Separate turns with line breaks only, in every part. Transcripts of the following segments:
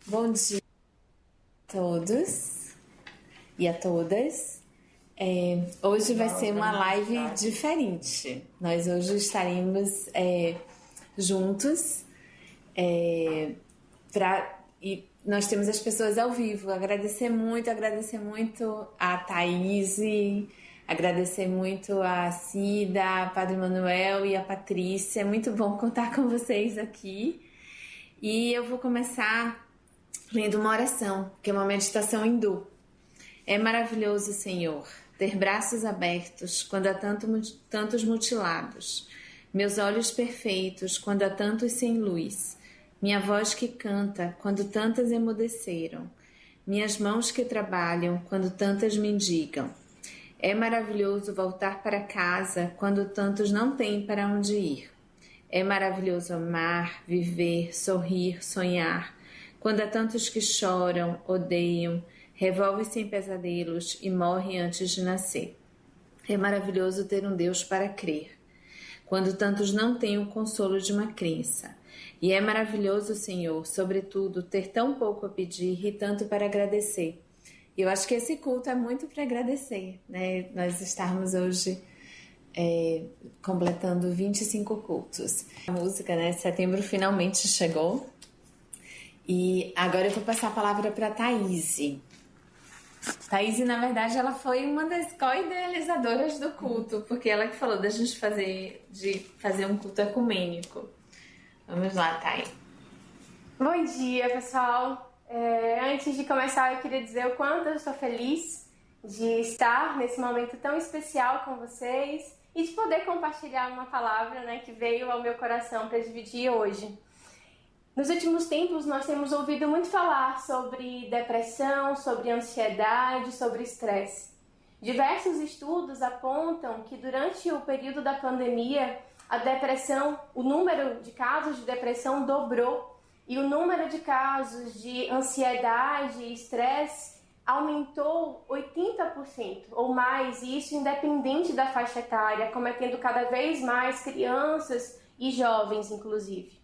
Bom dia a todos e a todas. Hoje vai ser uma live diferente. Nós hoje estaremos juntos e nós temos as pessoas ao vivo. Agradecer muito a Thaís, agradecer muito a Cida, a Padre Manuel e a Patrícia. É muito bom contar com vocês aqui. E eu vou começar lendo uma oração, que é uma meditação hindu. É maravilhoso, Senhor, ter braços abertos quando há tantos mutilados, meus olhos perfeitos quando há tantos sem luz, minha voz que canta quando tantas emudeceram, minhas mãos que trabalham quando tantas mendigam. É maravilhoso voltar para casa quando tantos não têm para onde ir. É maravilhoso amar, viver, sorrir, sonhar, quando há tantos que choram, odeiam, revolvem-se em pesadelos e morrem antes de nascer. É maravilhoso ter um Deus para crer, quando tantos não têm o consolo de uma crença. E é maravilhoso, Senhor, sobretudo, ter tão pouco a pedir e tanto para agradecer. E eu acho que esse culto é muito para agradecer, né? Nós estarmos hoje completando 25 cultos. A música, né? Setembro finalmente chegou. E agora eu vou passar a palavra para a Thaís. Thaís, na verdade, ela foi uma das co-idealizadoras do culto, porque ela que falou da gente fazer um culto ecumênico. Vamos lá, Thaís.
Bom dia, pessoal. Antes de começar, eu queria dizer o quanto eu estou feliz de estar nesse momento tão especial com vocês e de poder compartilhar uma palavra, né, que veio ao meu coração para dividir hoje. Nos últimos tempos, nós temos ouvido muito falar sobre depressão, sobre ansiedade, sobre estresse. Diversos estudos apontam que durante o período da pandemia, a depressão, o número de casos de depressão dobrou e o número de casos de ansiedade e estresse aumentou 80% ou mais, e isso independente da faixa etária, cometendo cada vez mais crianças e jovens, inclusive.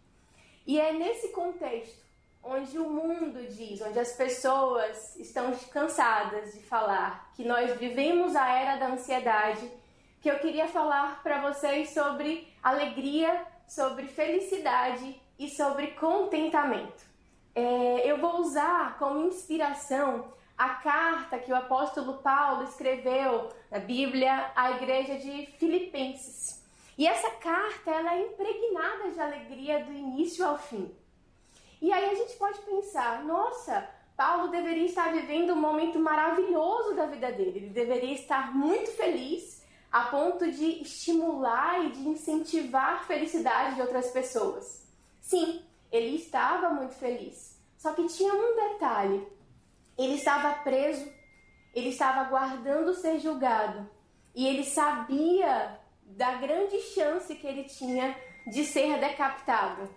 E é nesse contexto, onde o mundo diz, onde as pessoas estão cansadas de falar que nós vivemos a era da ansiedade, que eu queria falar para vocês sobre alegria, sobre felicidade e sobre contentamento. Eu vou usar como inspiração a carta que o apóstolo Paulo escreveu na Bíblia à igreja de Filipenses. E essa carta, ela é impregnada de alegria do início ao fim. E aí a gente pode pensar, nossa, Paulo deveria estar vivendo um momento maravilhoso da vida dele. Ele deveria estar muito feliz a ponto de estimular e de incentivar a felicidade de outras pessoas. Sim, ele estava muito feliz. Só que tinha um detalhe. Ele estava preso, ele estava aguardando ser julgado. E ele sabia da grande chance que ele tinha de ser decapitado.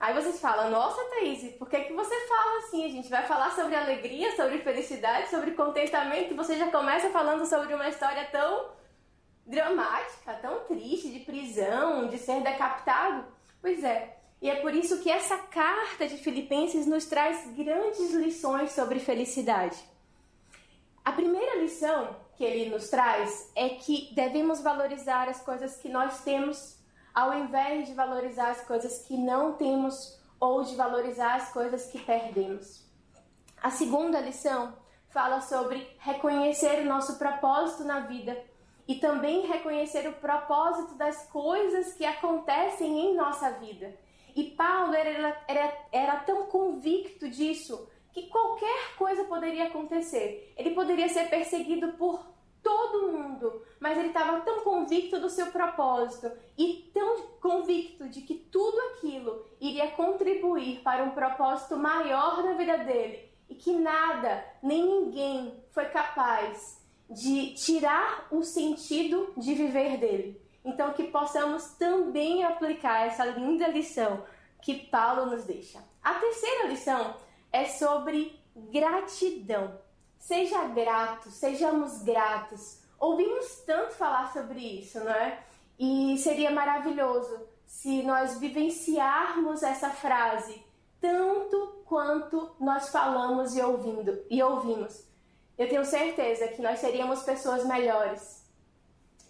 Aí vocês falam, nossa, Thaís, por que você fala assim? A gente vai falar sobre alegria, sobre felicidade, sobre contentamento, e você já começa falando sobre uma história tão dramática, tão triste, de prisão, de ser decapitado? Pois é, e é por isso que essa carta de Filipenses nos traz grandes lições sobre felicidade. A primeira lição que ele nos traz é que devemos valorizar as coisas que nós temos ao invés de valorizar as coisas que não temos ou de valorizar as coisas que perdemos. A segunda lição fala sobre reconhecer o nosso propósito na vida e também reconhecer o propósito das coisas que acontecem em nossa vida. E Paulo era tão convicto disso que qualquer coisa poderia acontecer. Ele poderia ser perseguido por todo mundo, mas ele estava tão convicto do seu propósito e tão convicto de que tudo aquilo iria contribuir para um propósito maior na vida dele e que nada, nem ninguém foi capaz de tirar o sentido de viver dele. Então que possamos também aplicar essa linda lição que Paulo nos deixa. A terceira lição é sobre gratidão. Seja grato, sejamos gratos. Ouvimos tanto falar sobre isso, não é? E seria maravilhoso se nós vivenciarmos essa frase tanto quanto nós falamos e ouvimos. Eu tenho certeza que nós seríamos pessoas melhores.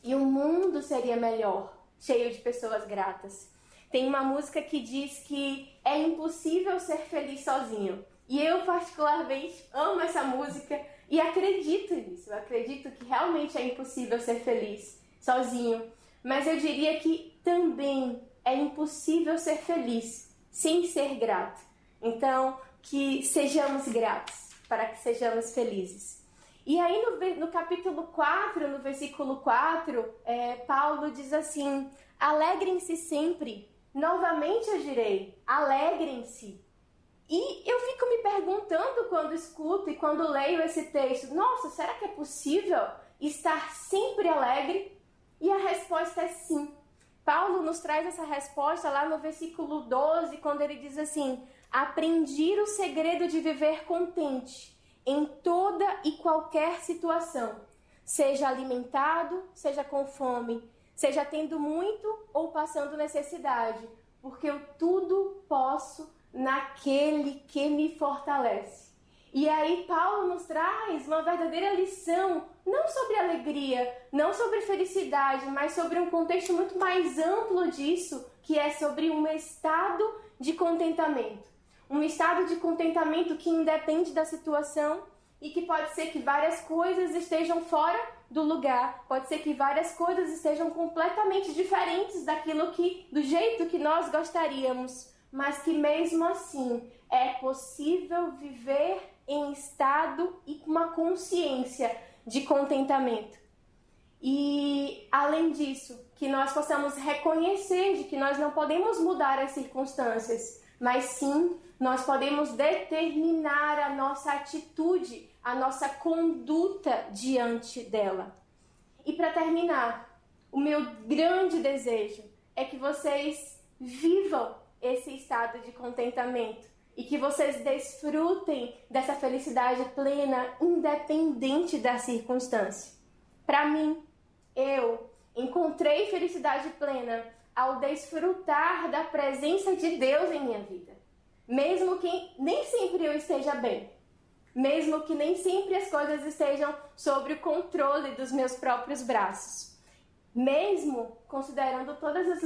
E o mundo seria melhor, cheio de pessoas gratas. Tem uma música que diz que é impossível ser feliz sozinho. E eu particularmente amo essa música e acredito nisso. Eu acredito que realmente é impossível ser feliz sozinho. Mas eu diria que também é impossível ser feliz sem ser grato. Então, que sejamos gratos para que sejamos felizes. E aí no capítulo 4, no versículo 4, Paulo diz assim: alegrem-se sempre, novamente eu direi, alegrem-se. E eu fico me perguntando quando escuto e quando leio esse texto, nossa, será que é possível estar sempre alegre? E a resposta é sim. Paulo nos traz essa resposta lá no versículo 12, quando ele diz assim: aprendi o segredo de viver contente em toda e qualquer situação, seja alimentado, seja com fome, seja tendo muito ou passando necessidade, porque eu tudo posso naquele que me fortalece. E aí Paulo nos traz uma verdadeira lição, não sobre alegria, não sobre felicidade, mas sobre um contexto muito mais amplo disso, que é sobre um estado de contentamento. Um estado de contentamento que independe da situação e que pode ser que várias coisas estejam fora do lugar, pode ser que várias coisas estejam completamente diferentes do jeito que nós gostaríamos, mas que mesmo assim é possível viver em estado e com uma consciência de contentamento. E além disso, que nós possamos reconhecer de que nós não podemos mudar as circunstâncias, mas sim nós podemos determinar a nossa atitude, a nossa conduta diante dela. E para terminar, o meu grande desejo é que vocês vivam esse estado de contentamento e que vocês desfrutem dessa felicidade plena, independente da circunstância. Para mim, eu encontrei felicidade plena ao desfrutar da presença de Deus em minha vida. Mesmo que nem sempre eu esteja bem, mesmo que nem sempre as coisas estejam sob o controle dos meus próprios braços, mesmo considerando todas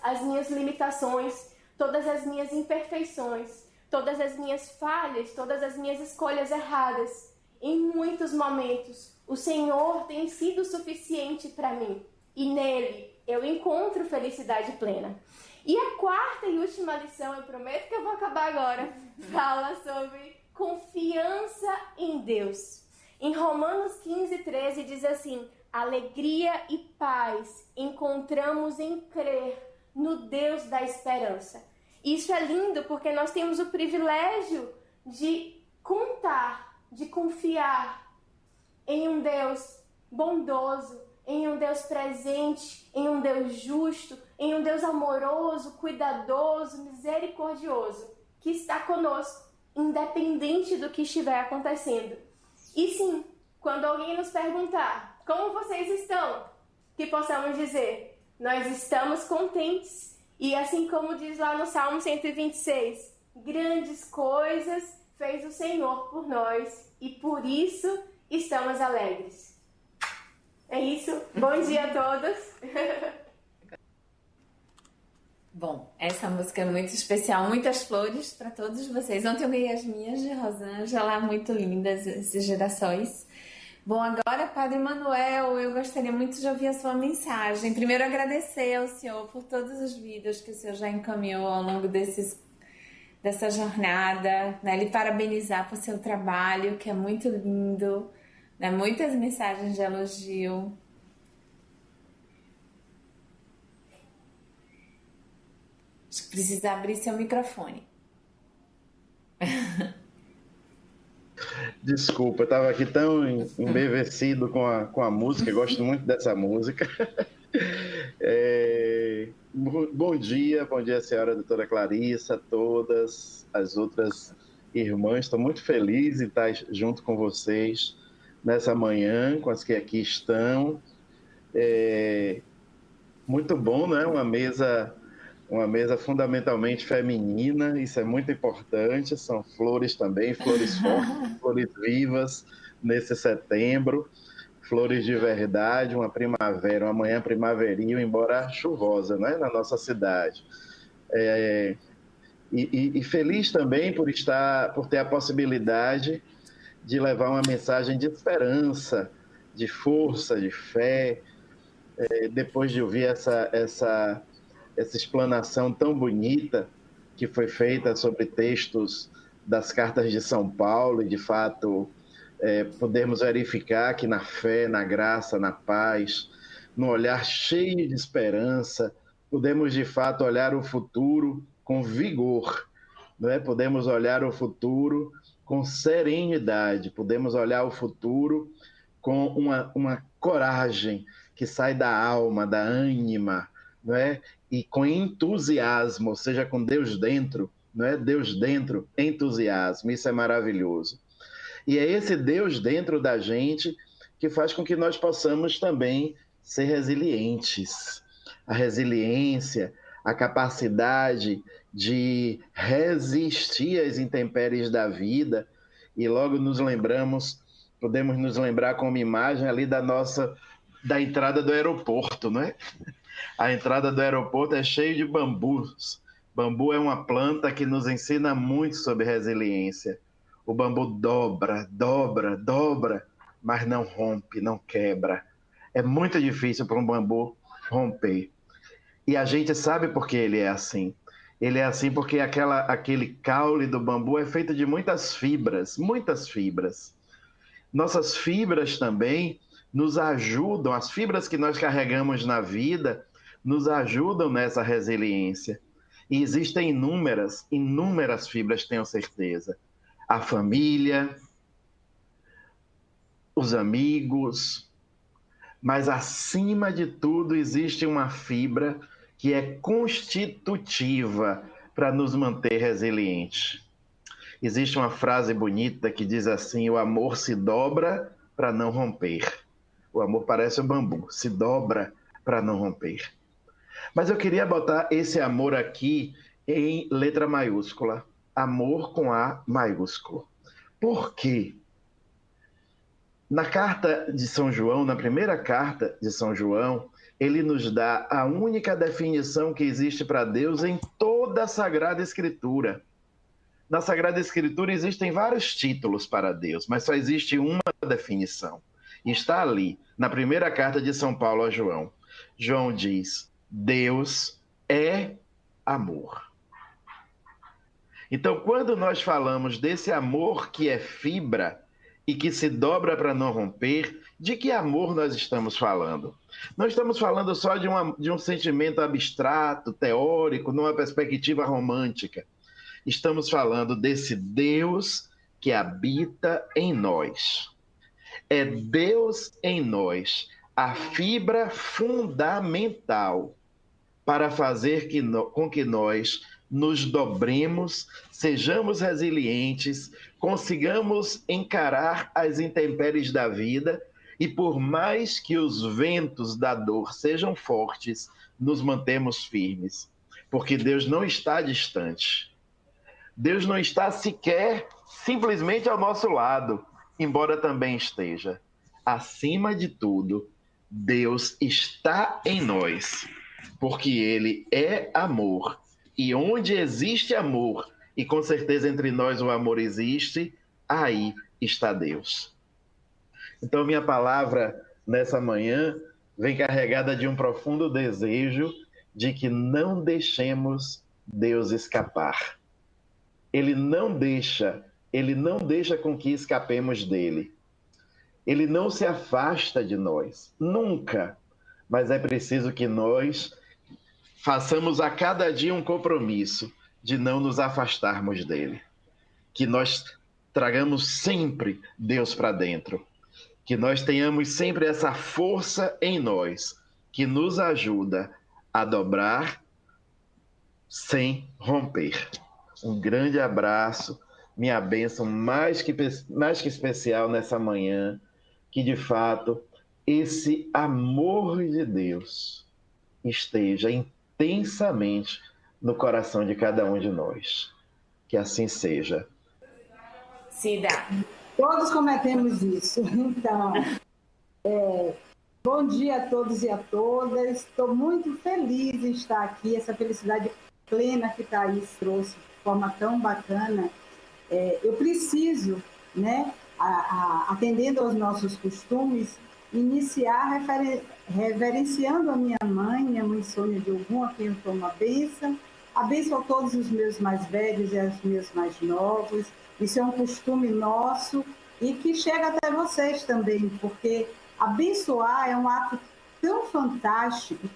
as minhas limitações, todas as minhas imperfeições, todas as minhas falhas, todas as minhas escolhas erradas, em muitos momentos o Senhor tem sido suficiente para mim e nele eu encontro felicidade plena. E a quarta e última lição, eu prometo que eu vou acabar agora, fala sobre confiança em Deus. Em Romanos 15:13 diz assim: alegria e paz encontramos em crer no Deus da esperança. Isso é lindo porque nós temos o privilégio de contar, de confiar em um Deus bondoso, em um Deus presente, em um Deus justo, em um Deus amoroso, cuidadoso, misericordioso, que está conosco, independente do que estiver acontecendo. E sim, quando alguém nos perguntar como vocês estão, que possamos dizer, nós estamos contentes. E assim como diz lá no Salmo 126, grandes coisas fez o Senhor por nós e por isso estamos alegres. É isso. Bom dia a todos.
Bom, essa música é muito especial. Muitas flores para todos vocês. Ontem eu ganhei as minhas de Rosângela, muito lindas, esses girassóis. Bom, agora, Padre Manuel, eu gostaria muito de ouvir a sua mensagem. Primeiro, agradecer ao senhor por todos os vídeos que o senhor já encaminhou ao longo dessa jornada, né? Lhe parabenizar por seu trabalho, que é muito lindo, né? Muitas mensagens de elogio. Acho que precisa abrir seu microfone.
Desculpa, eu estava aqui tão embevecido com a música, gosto muito dessa música. Bom dia senhora doutora Clarissa, todas as outras irmãs. Estou muito feliz em estar junto com vocês nessa manhã, com as que aqui estão. Muito bom, né? Uma mesa uma mesa fundamentalmente feminina, isso é muito importante, são flores também, flores fortes, flores vivas nesse setembro, flores de verdade, uma primavera, uma manhã primaveril, embora chuvosa, né, na nossa cidade. E feliz também por ter a possibilidade de levar uma mensagem de esperança, de força, de fé, depois de ouvir essa explanação tão bonita que foi feita sobre textos das cartas de São Paulo, e de fato podemos verificar que na fé, na graça, na paz, no olhar cheio de esperança, podemos de fato olhar o futuro com vigor, não é? Podemos olhar o futuro com serenidade, podemos olhar o futuro com uma coragem que sai da alma, da ânima, não é? E com entusiasmo, ou seja, com Deus dentro, não é? Deus dentro, entusiasmo, isso é maravilhoso. E é esse Deus dentro da gente que faz com que nós possamos também ser resilientes. A resiliência, a capacidade de resistir às intempéries da vida, e logo podemos nos lembrar como imagem ali da entrada do aeroporto, não é? A entrada do aeroporto é cheia de bambus. Bambu é uma planta que nos ensina muito sobre resiliência. O bambu dobra, dobra, dobra, mas não rompe, não quebra. É muito difícil para um bambu romper. E a gente sabe por que ele é assim. Ele é assim porque aquele caule do bambu é feito de muitas fibras, muitas fibras. Nossas fibras também nos ajudam, as fibras que nós carregamos na vida nos ajudam nessa resiliência. E existem inúmeras fibras, tenho certeza. A família, os amigos, mas acima de tudo existe uma fibra que é constitutiva para nos manter resilientes. Existe uma frase bonita que diz assim: o amor se dobra para não romper. O amor parece o bambu, se dobra para não romper. Mas eu queria botar esse amor aqui em letra maiúscula. Amor com A maiúsculo. Por quê? Na carta de São João, na primeira carta de São João, ele nos dá a única definição que existe para Deus em toda a Sagrada Escritura. Na Sagrada Escritura existem vários títulos para Deus, mas só existe uma definição. E está ali, na primeira carta de São Paulo a João. João diz: Deus é amor. Então, quando nós falamos desse amor que é fibra e que se dobra para não romper, de que amor nós estamos falando? Não estamos falando só de um sentimento abstrato, teórico, numa perspectiva romântica. Estamos falando desse Deus que habita em nós. É Deus em nós, a fibra fundamental para fazer com que nós nos dobremos, sejamos resilientes, consigamos encarar as intempéries da vida e, por mais que os ventos da dor sejam fortes, nos mantemos firmes, porque Deus não está distante. Deus não está sequer simplesmente ao nosso lado, embora também esteja. Acima de tudo, Deus está em nós, porque Ele é amor. E onde existe amor, e com certeza entre nós o amor existe, aí está Deus. Então, minha palavra nessa manhã vem carregada de um profundo desejo de que não deixemos Deus escapar. Ele não deixa com que escapemos dele. Ele não se afasta de nós, nunca. Mas é preciso que nós façamos a cada dia um compromisso de não nos afastarmos dele. Que nós tragamos sempre Deus para dentro. Que nós tenhamos sempre essa força em nós que nos ajuda a dobrar sem romper. Um grande abraço, minha bênção mais que especial nessa manhã, que de fato esse amor de Deus esteja intensamente no coração de cada um de nós. Que assim seja.
Cida.
Todos cometemos isso. Então, bom dia a todos e a todas. Estou muito feliz em estar aqui, essa felicidade plena que Thaís trouxe de forma tão bacana. Eu preciso, né, atendendo aos nossos costumes, iniciar reverenciando a minha mãe Sônia de Ogum, a quem eu tomo a bênção a todos os meus mais velhos e aos meus mais novos. Isso é um costume nosso e que chega até vocês também, porque abençoar é um ato tão fantástico.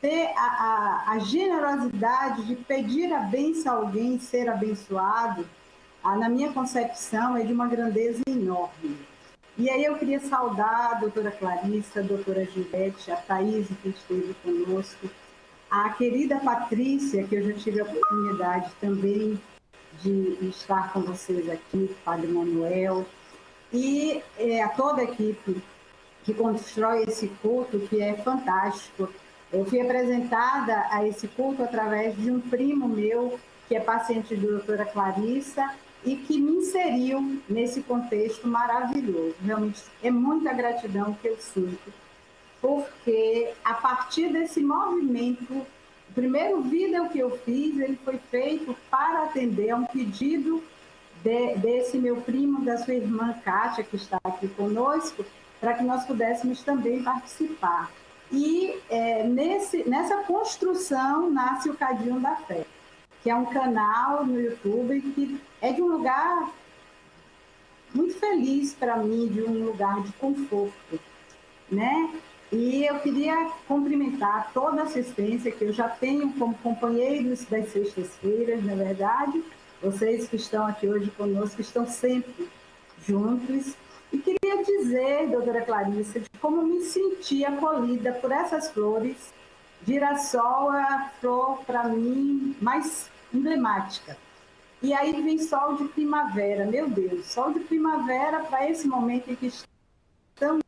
Ter a generosidade de pedir a bênção a alguém e ser abençoado, na minha concepção, é de uma grandeza enorme. E aí eu queria saudar a doutora Clarissa, a doutora Gilete, a Thaís, que esteve conosco, a querida Patrícia, que eu já tive a oportunidade também de estar com vocês aqui, Padre Manuel, e a toda a equipe que constrói esse culto, que é fantástico. Eu fui apresentada a esse culto através de um primo meu, que é paciente da doutora Clarissa, e que me inseriu nesse contexto maravilhoso. Realmente é muita gratidão que eu sinto, porque a partir desse movimento, o primeiro vídeo que eu fiz, ele foi feito para atender a um pedido desse meu primo, da sua irmã Kátia, que está aqui conosco, para que nós pudéssemos também participar. E nessa construção nasce o Cadinho da Fé, que é um canal no YouTube que é de um lugar muito feliz para mim, de um lugar de conforto, né? E eu queria cumprimentar toda a assistência que eu já tenho como companheiros das sextas-feiras, na verdade, vocês que estão aqui hoje conosco, estão sempre juntos. E queria dizer, doutora Clarissa, de como me senti acolhida por essas flores. Girassol é a flor, para mim, mais emblemática. E aí vem sol de primavera, meu Deus, sol de primavera para esse momento em que estamos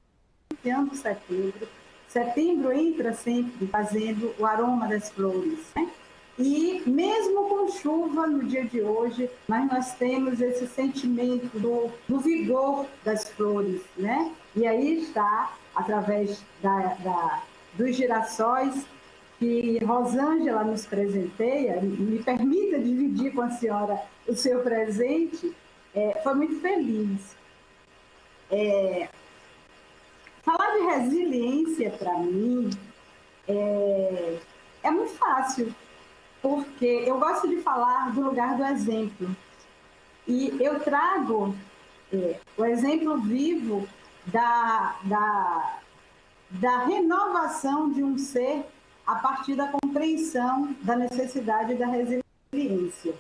iniciando setembro. Setembro entra sempre fazendo o aroma das flores, né? E mesmo com chuva no dia de hoje, mas nós temos esse sentimento do vigor das flores, né? E aí está, através dos girassóis, que Rosângela nos presenteia, me permita dividir com a senhora o seu presente, foi muito feliz. Falar de resiliência, para mim, é muito fácil, porque eu gosto de falar do lugar do exemplo. E eu trago o exemplo vivo da renovação de um ser a partir da compreensão da necessidade da resiliência.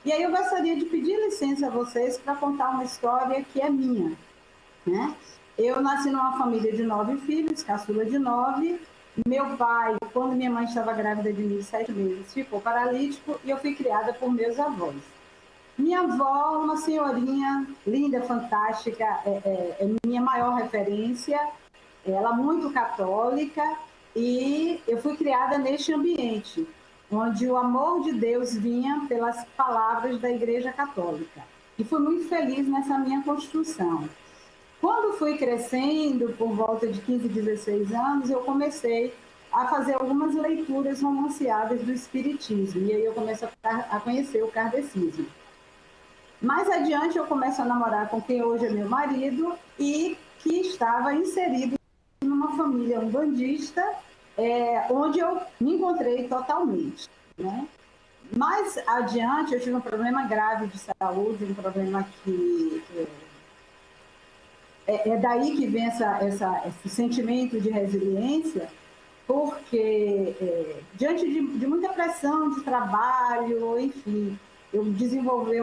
E aí eu gostaria de pedir licença a vocês para contar uma história que é minha, né? Eu nasci numa família de 9 filhos, caçula de 9. Meu pai, quando minha mãe estava grávida de mim, 7 meses, ficou paralítico e eu fui criada por meus avós. Minha avó, uma senhorinha linda, fantástica, é minha maior referência, ela muito católica, e eu fui criada neste ambiente, onde o amor de Deus vinha pelas palavras da Igreja Católica. E fui muito feliz nessa minha construção. Quando fui crescendo, por volta de 15, 16 anos, eu comecei a fazer algumas leituras romanceadas do Espiritismo. E aí eu começo a conhecer o kardecismo. Mais adiante, eu começo a namorar com quem hoje é meu marido e que estava inserido numa família umbandista, onde eu me encontrei totalmente, né? Mais adiante, eu tive um problema grave de saúde, um problema que... É daí que vem esse sentimento de resiliência, porque diante de muita pressão de trabalho, enfim, eu desenvolvi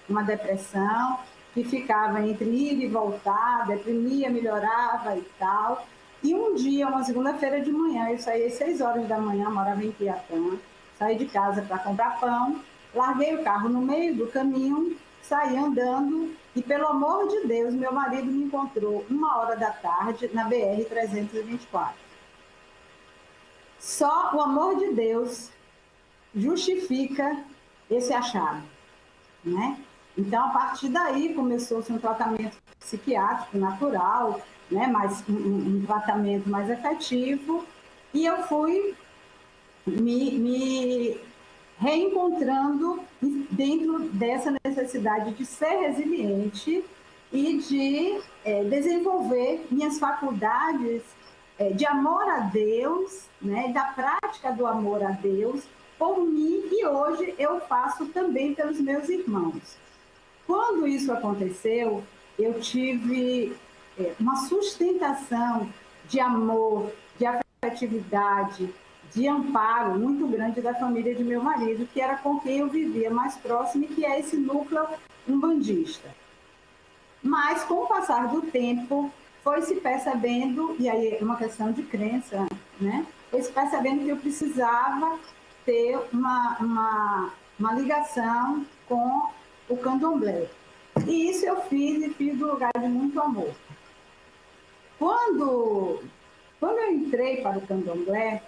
uma depressão que ficava entre ir e voltar, deprimia, melhorava e tal. E um dia, uma segunda-feira de manhã, eu saí às 6 horas da manhã, morava em Piatã, saí de casa para comprar pão, larguei o carro no meio do caminho, saí andando e, pelo amor de Deus, meu marido me encontrou 1h da tarde na BR-324. Só o amor de Deus justifica esse achado, né? Então, a partir daí, começou-se um tratamento psiquiátrico natural, né? Mas um tratamento mais efetivo, e eu fui me reencontrando dentro dessa necessidade de ser resiliente e de desenvolver minhas faculdades de amor a Deus, né, da prática do amor a Deus por mim, e hoje eu faço também pelos meus irmãos. Quando isso aconteceu, eu tive uma sustentação de amor, de afetividade, de amparo muito grande da família de meu marido, que era com quem eu vivia mais próximo, e que é esse núcleo umbandista. Mas, com o passar do tempo, foi se percebendo, e aí é uma questão de crença, né? Foi se percebendo que eu precisava ter uma ligação com o candomblé. E isso eu fiz, e fiz do lugar de muito amor. Quando eu entrei para o candomblé,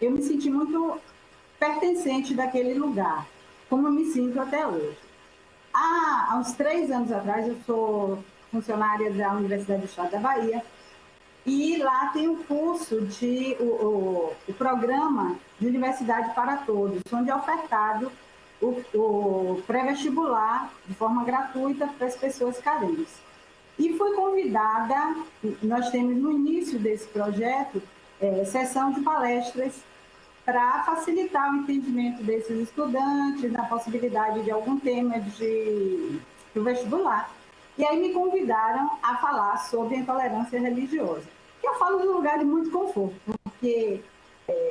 eu me senti muito pertencente daquele lugar, como eu me sinto até hoje. Há uns 3 anos atrás, eu sou funcionária da Universidade do Estado da Bahia, e lá tem um curso o programa de Universidade para Todos, onde é ofertado o pré-vestibular de forma gratuita para as pessoas carentes. E fui convidada, nós temos no início desse projeto, sessão de palestras para facilitar o entendimento desses estudantes na possibilidade de algum tema do vestibular. E aí me convidaram a falar sobre a intolerância religiosa. Eu falo de um lugar de muito conforto, porque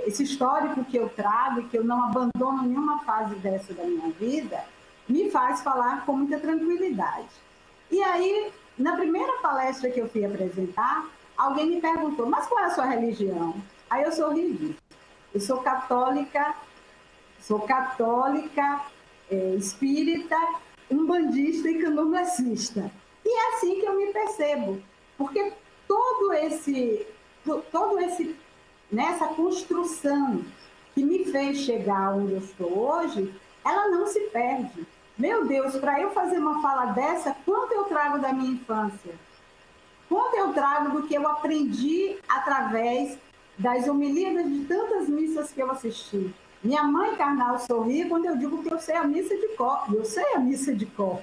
esse histórico que eu trago e que eu não abandono nenhuma fase dessa da minha vida, me faz falar com muita tranquilidade. E aí, na primeira palestra que eu fui apresentar, alguém me perguntou, mas qual é a sua religião? Aí eu sorri e disse, eu sou católica, espírita, umbandista e candomblessista. E é assim que eu me percebo, porque nessa construção que me fez chegar onde eu estou hoje, ela não se perde. Meu Deus, para eu fazer uma fala dessa, quanto eu trago da minha infância? Quanto eu trago do que eu aprendi através das homilias de tantas missas que eu assisti? Minha mãe carnal sorri quando eu digo que eu sei a missa de cor. Eu sei a missa de cor,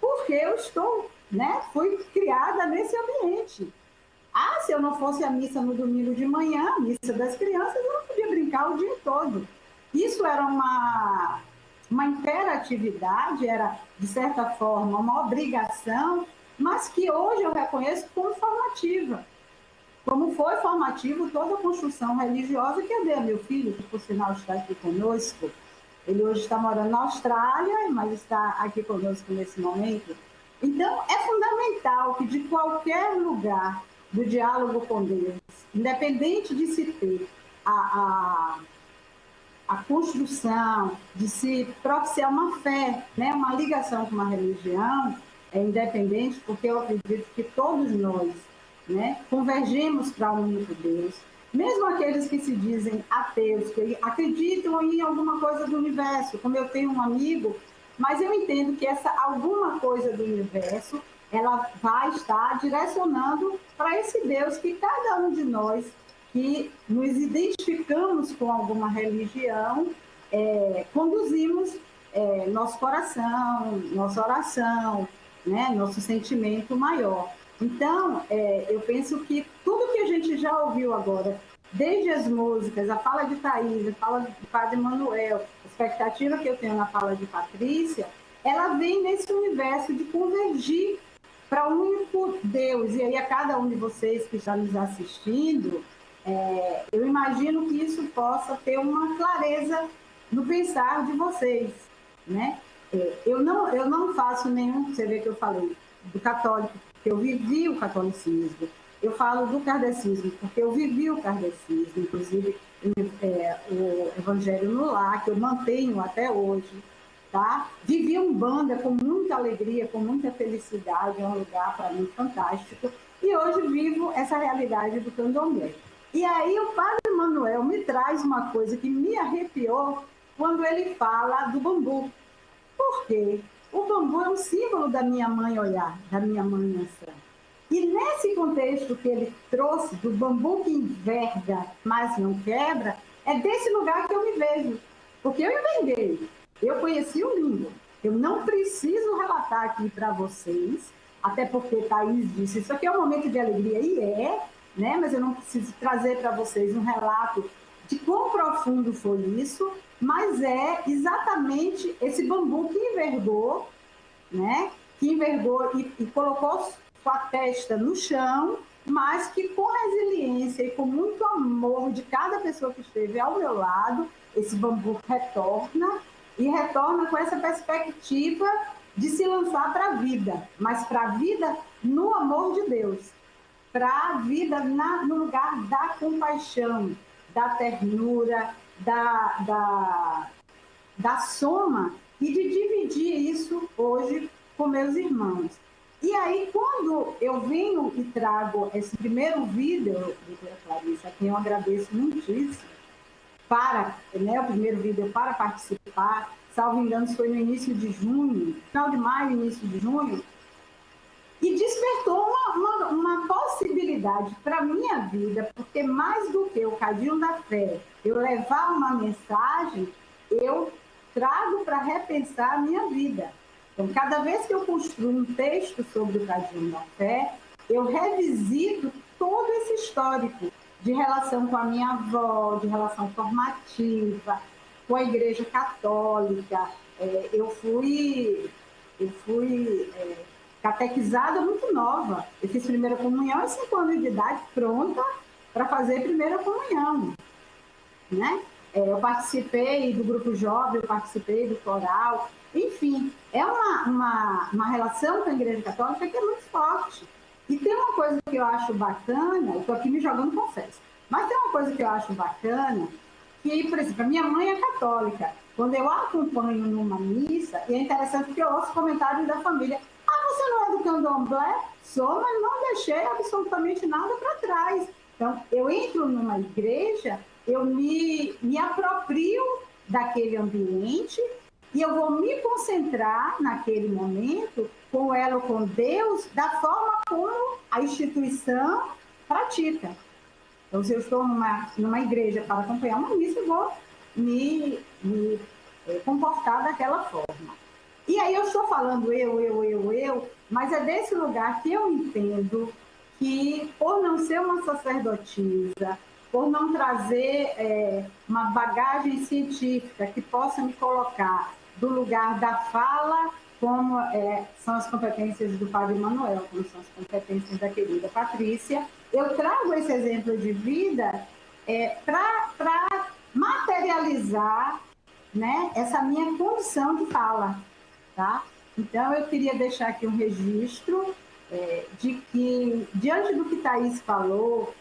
porque eu fui criada nesse ambiente. Se eu não fosse a missa no domingo de manhã, a missa das crianças, eu não podia brincar o dia todo. Isso era uma imperatividade, era, de certa forma, uma obrigação, mas que hoje eu reconheço como formativa. Como foi formativo toda a construção religiosa que eu dei a meu filho, que por sinal está aqui conosco. Ele hoje está morando na Austrália, mas está aqui conosco nesse momento. Então, é fundamental que de qualquer lugar do diálogo com Deus, independente de se ter a construção, de se propiciar uma fé, né, uma ligação com uma religião, independente, porque eu acredito que todos nós, né, convergimos para um único Deus, mesmo aqueles que se dizem ateus, que acreditam em alguma coisa do universo, como eu tenho um amigo, mas eu entendo que essa alguma coisa do universo, ela vai estar direcionando para esse Deus que cada um de nós, que nos identificamos com alguma religião, conduzimos nosso coração, nossa oração, né, nosso sentimento maior. Então, eu penso que tudo que a gente já ouviu agora, desde as músicas, a fala de Thaís, a fala do Padre Manuel, a expectativa que eu tenho na fala de Patrícia, ela vem nesse universo de convergir para um único Deus. E aí, a cada um de vocês que está nos assistindo, eu imagino que isso possa ter uma clareza no pensar de vocês, né? Eu não faço nenhum, você vê que eu falei do católico, porque eu vivi o catolicismo. Eu falo do kardecismo, porque eu vivi o kardecismo, inclusive o Evangelho no Lar, que eu mantenho até hoje. Tá? Vivi Umbanda com muita alegria, com muita felicidade, é um lugar para mim fantástico. E hoje vivo essa realidade do candomblé. E aí o Padre Manuel me traz uma coisa que me arrepiou, quando ele fala do bambu. Por quê? O bambu é um símbolo da minha mãe olhar, da minha mãe anciã. E nesse contexto que ele trouxe, do bambu que enverga, mas não quebra, é desse lugar que eu me vejo. Porque eu inventei, eu conheci o lindo. Eu não preciso relatar aqui para vocês, até porque Thaís disse, isso aqui é um momento de alegria, e né? Mas eu não preciso trazer para vocês um relato de quão profundo foi isso, mas é exatamente esse bambu que envergou, né? Que envergou e colocou com a testa no chão, mas que com resiliência e com muito amor de cada pessoa que esteve ao meu lado, esse bambu retorna, e retorna com essa perspectiva de se lançar para a vida, mas para a vida no amor de Deus, para a vida no lugar da compaixão, da ternura, da soma, e de dividir isso hoje com meus irmãos. E aí, quando eu venho e trago esse primeiro vídeo, doutora Clarissa, a quem eu agradeço muitíssimo, o primeiro vídeo para participar, salvo engano, foi no início de junho, final de maio, início de junho, e despertou uma possibilidade para a minha vida, porque mais do que o Cadinho da Fé, eu levar uma mensagem, eu trago para repensar a minha vida. Então, cada vez que eu construo um texto sobre o Cadinho da Fé, eu revisito todo esse histórico de relação com a minha avó, de relação formativa, com a Igreja Católica. Eu fui catequizada muito nova. Eu fiz primeira comunhão aos 5 anos de idade, pronta para fazer primeira comunhão, né? Eu participei do grupo jovem, eu participei do coral, enfim, é uma relação com a Igreja Católica que é muito forte. E tem uma coisa que eu acho bacana, eu estou aqui me jogando confesso, mas tem uma coisa que eu acho bacana, que, por exemplo, a minha mãe é católica. Quando eu a acompanho numa missa, e é interessante porque eu ouço comentários da família, você não é do candomblé? Sou, mas não deixei absolutamente nada para trás. Então, eu entro numa igreja, eu me aproprio daquele ambiente e eu vou me concentrar naquele momento com ela ou com Deus da forma como a instituição pratica. Então, se eu estou numa igreja para acompanhar uma missa, eu vou me comportar daquela forma. E aí eu estou falando eu, mas é desse lugar que eu entendo que, por não ser uma sacerdotisa, por não trazer uma bagagem científica que possa me colocar do lugar da fala, como são as competências do Padre Manuel, como são as competências da querida Patrícia, eu trago esse exemplo de vida para materializar, né, essa minha condição de fala. Tá? Então, eu queria deixar aqui um registro de que, diante do que Thaís falou,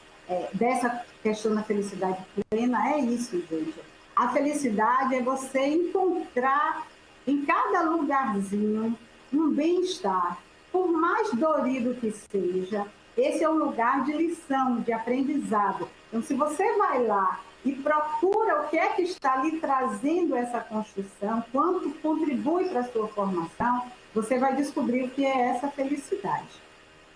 dessa questão da felicidade plena, é isso, gente. A felicidade é você encontrar em cada lugarzinho um bem-estar, por mais dorido que seja. Esse é um lugar de lição, de aprendizado. Então, se você vai lá e procura o que é que está lhe trazendo essa construção, quanto contribui para a sua formação, você vai descobrir o que é essa felicidade,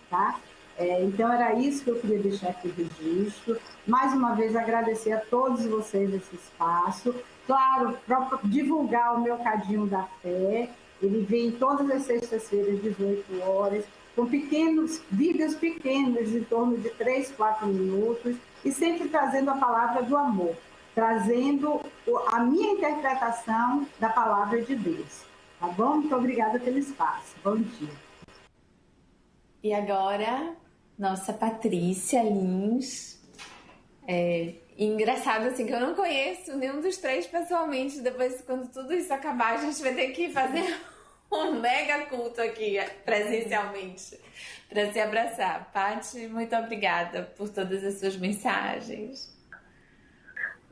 tá? Então, era isso que eu queria deixar aqui o registro. Mais uma vez, agradecer a todos vocês esse espaço. Claro, para divulgar o meu Cadinho da Fé, ele vem todas as sextas-feiras, 18 horas, com vídeos pequenos, em torno de 3, 4 minutos, e sempre trazendo a palavra do amor, trazendo a minha interpretação da palavra de Deus. Tá bom? Muito obrigada pelo espaço. Bom dia.
E agora, nossa Patrícia Lins. Engraçado, assim, que eu não conheço nenhum dos três pessoalmente. Depois, quando tudo isso acabar, a gente vai ter que fazer um mega culto aqui, presencialmente, para se abraçar. Paty, muito obrigada por todas as suas mensagens.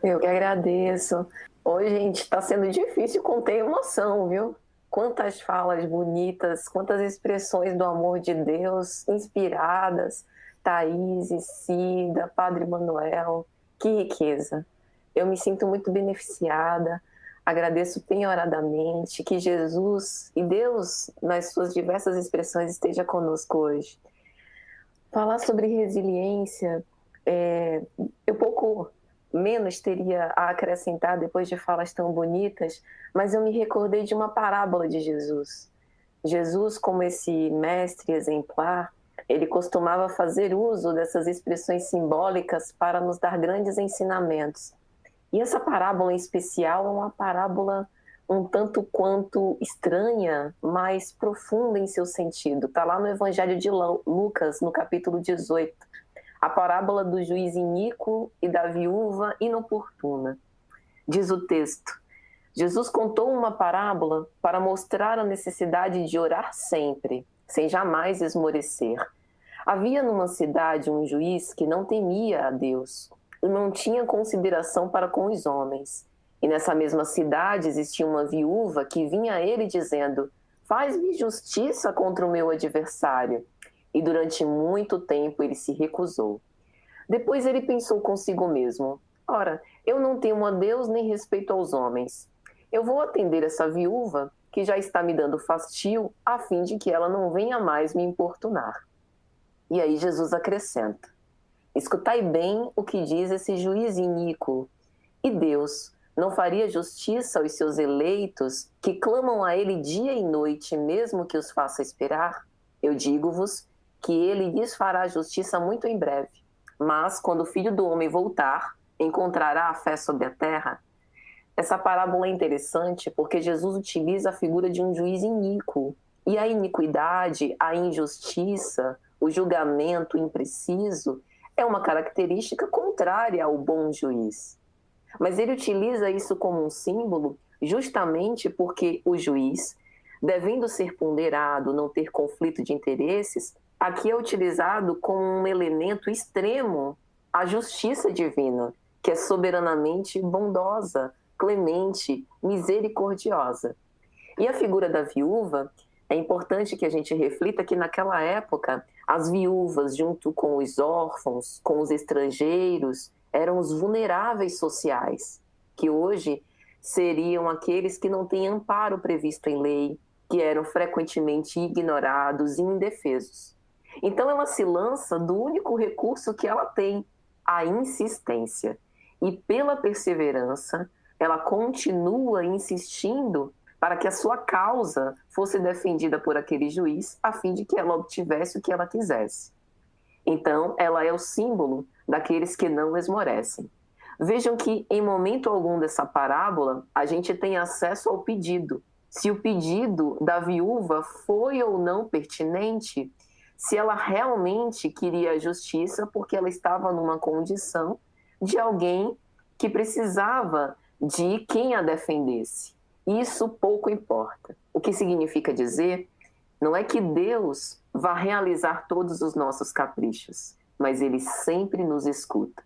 Eu que agradeço. Oi, gente, está sendo difícil conter emoção, viu? Quantas falas bonitas, quantas expressões do amor de Deus inspiradas. Thaís, Cida, Padre Manuel, que riqueza. Eu me sinto muito beneficiada. Agradeço penhoradamente que Jesus e Deus, nas suas diversas expressões, esteja conosco hoje. Falar sobre resiliência, eu pouco menos teria a acrescentar depois de falas tão bonitas, mas eu me recordei de uma parábola de Jesus. Jesus, como esse mestre exemplar, ele costumava fazer uso dessas expressões simbólicas para nos dar grandes ensinamentos. E essa parábola em especial é uma parábola um tanto quanto estranha, mas profunda em seu sentido. Está lá no Evangelho de Lucas, no capítulo 18. A parábola do juiz iníquo e da viúva inoportuna. Diz o texto: Jesus contou uma parábola para mostrar a necessidade de orar sempre, sem jamais esmorecer. Havia numa cidade um juiz que não temia a Deus e não tinha consideração para com os homens. E nessa mesma cidade existia uma viúva que vinha a ele dizendo: faz-me justiça contra o meu adversário. E durante muito tempo ele se recusou. Depois ele pensou consigo mesmo: ora, eu não temo a Deus nem respeito aos homens. Eu vou atender essa viúva que já está me dando fastio, a fim de que ela não venha mais me importunar. E aí Jesus acrescenta: escutai bem o que diz esse juiz iníquo. E Deus não faria justiça aos seus eleitos que clamam a ele dia e noite, mesmo que os faça esperar? Eu digo-vos que ele lhes fará justiça muito em breve. Mas quando o Filho do Homem voltar, encontrará a fé sobre a terra? Essa parábola é interessante porque Jesus utiliza a figura de um juiz iníquo. E a iniquidade, a injustiça, o julgamento impreciso é uma característica contrária ao bom juiz. Mas ele utiliza isso como um símbolo justamente porque o juiz, devendo ser ponderado, não ter conflito de interesses, aqui é utilizado como um elemento extremo a justiça divina, que é soberanamente bondosa, clemente, misericordiosa. E a figura da viúva, é importante que a gente reflita que naquela época as viúvas, junto com os órfãos, com os estrangeiros, eram os vulneráveis sociais, que hoje seriam aqueles que não têm amparo previsto em lei, que eram frequentemente ignorados e indefesos. Então ela se lança do único recurso que ela tem, a insistência. E pela perseverança, ela continua insistindo para que a sua causa fosse defendida por aquele juiz, a fim de que ela obtivesse o que ela quisesse. Então, ela é o símbolo daqueles que não esmorecem. Vejam que, em momento algum dessa parábola, a gente tem acesso ao pedido. Se o pedido da viúva foi ou não pertinente, se ela realmente queria a justiça porque ela estava numa condição de alguém que precisava de quem a defendesse. Isso pouco importa. O que significa dizer não é que Deus vá realizar todos os nossos caprichos, mas Ele sempre nos escuta.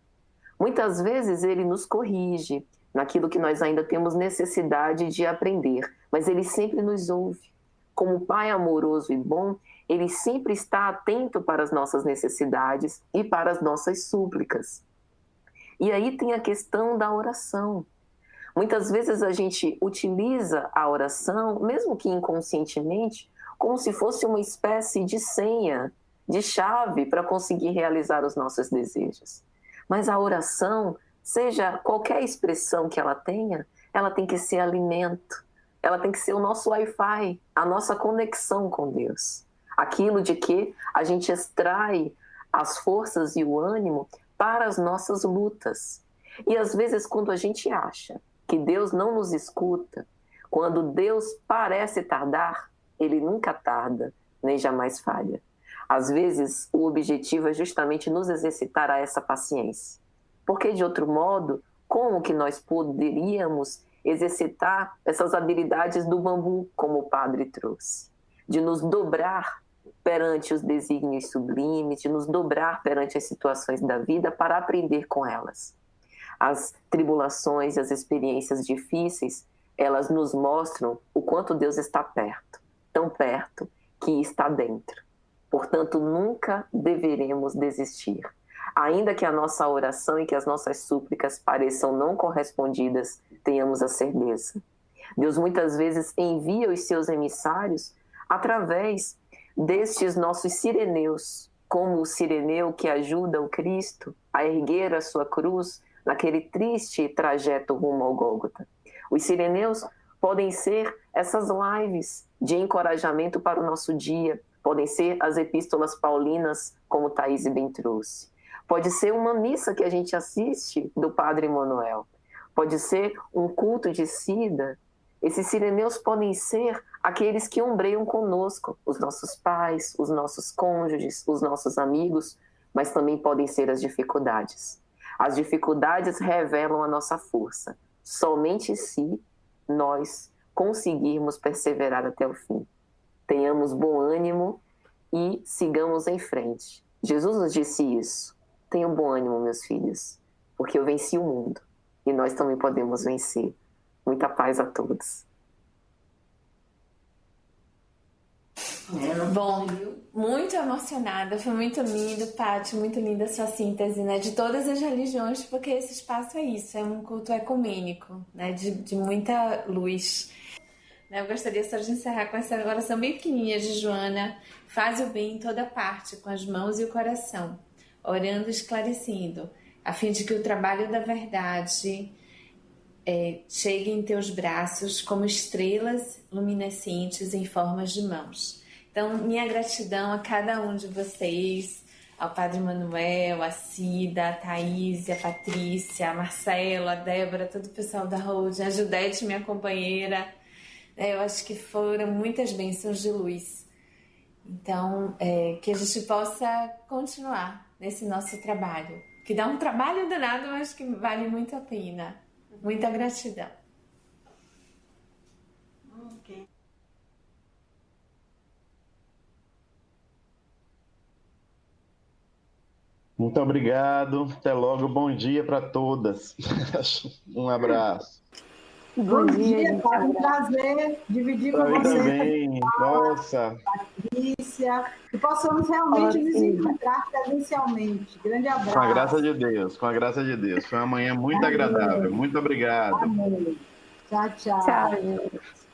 Muitas vezes Ele nos corrige naquilo que nós ainda temos necessidade de aprender, mas Ele sempre nos ouve. Como Pai amoroso e bom, Ele sempre está atento para as nossas necessidades e para as nossas súplicas. E aí tem a questão da oração. Muitas vezes a gente utiliza a oração, mesmo que inconscientemente, como se fosse uma espécie de senha, de chave para conseguir realizar os nossos desejos. Mas a oração, seja qualquer expressão que ela tem que ser alimento, ela tem que ser o nosso Wi-Fi, a nossa conexão com Deus. Aquilo de que a gente extrai as forças e o ânimo para as nossas lutas. E às vezes quando a gente acha que Deus não nos escuta, quando Deus parece tardar, Ele nunca tarda, nem jamais falha. Às vezes, o objetivo é justamente nos exercitar a essa paciência. Porque, de outro modo, como que nós poderíamos exercitar essas habilidades do bambu, como o padre trouxe? De nos dobrar perante os desígnios sublimes, de nos dobrar perante as situações da vida para aprender com elas. As tribulações e as experiências difíceis, elas nos mostram o quanto Deus está perto, tão perto que está dentro. Portanto, nunca deveremos desistir. Ainda que a nossa oração e que as nossas súplicas pareçam não correspondidas, tenhamos a certeza. Deus muitas vezes envia os seus emissários através destes nossos sireneus, como o sireneu que ajuda o Cristo a erguer a sua cruz naquele triste trajeto rumo ao Gólgota. Os sireneus podem ser essas lives de encorajamento para o nosso dia, podem ser as epístolas paulinas, como Thaís bem trouxe. Pode ser uma missa que a gente assiste do Padre Manuel. Pode ser um culto de Cida. Esses sireneus podem ser aqueles que ombreiam conosco, os nossos pais, os nossos cônjuges, os nossos amigos, mas também podem ser as dificuldades. As dificuldades revelam a nossa força. Somente se nós conseguirmos perseverar até o fim. Tenhamos bom ânimo e sigamos em frente. Jesus nos disse isso. Tenham bom ânimo, meus filhos, porque eu venci o mundo e nós também podemos vencer. Muita paz a todos.
Bom, muito emocionada, foi muito lindo, Paty, muito linda a sua síntese, né, de todas as religiões, porque esse espaço é isso, é um culto ecumênico, né, de muita luz. Eu gostaria só de encerrar com essa oração bem pequenininha de Joana: faz o bem em toda parte, com as mãos e o coração, orando e esclarecendo, a fim de que o trabalho da verdade chegue em teus braços como estrelas luminescentes em formas de mãos. Então, minha gratidão a cada um de vocês, ao Padre Manuel, a Cida, a Thaís, a Patrícia, a Marcela, a Débora, todo o pessoal da Road, a Judete, minha companheira. Eu acho que foram muitas bênçãos de luz. Então, que a gente possa continuar nesse nosso trabalho, que dá um trabalho danado, mas que vale muito a pena. Muita gratidão.
Ok.
Muito obrigado. Até logo. Bom dia para todas. Um abraço.
Bom dia, tá um prazer dividir com
Para mim
você.
também. Nossa.
Patrícia, que possamos realmente nos encontrar presencialmente. Grande abraço.
Com a graça de Deus, com a graça de Deus. Foi uma manhã muito agradável. Muito obrigado.
Amém. Tchau, tchau.
Tchau, gente.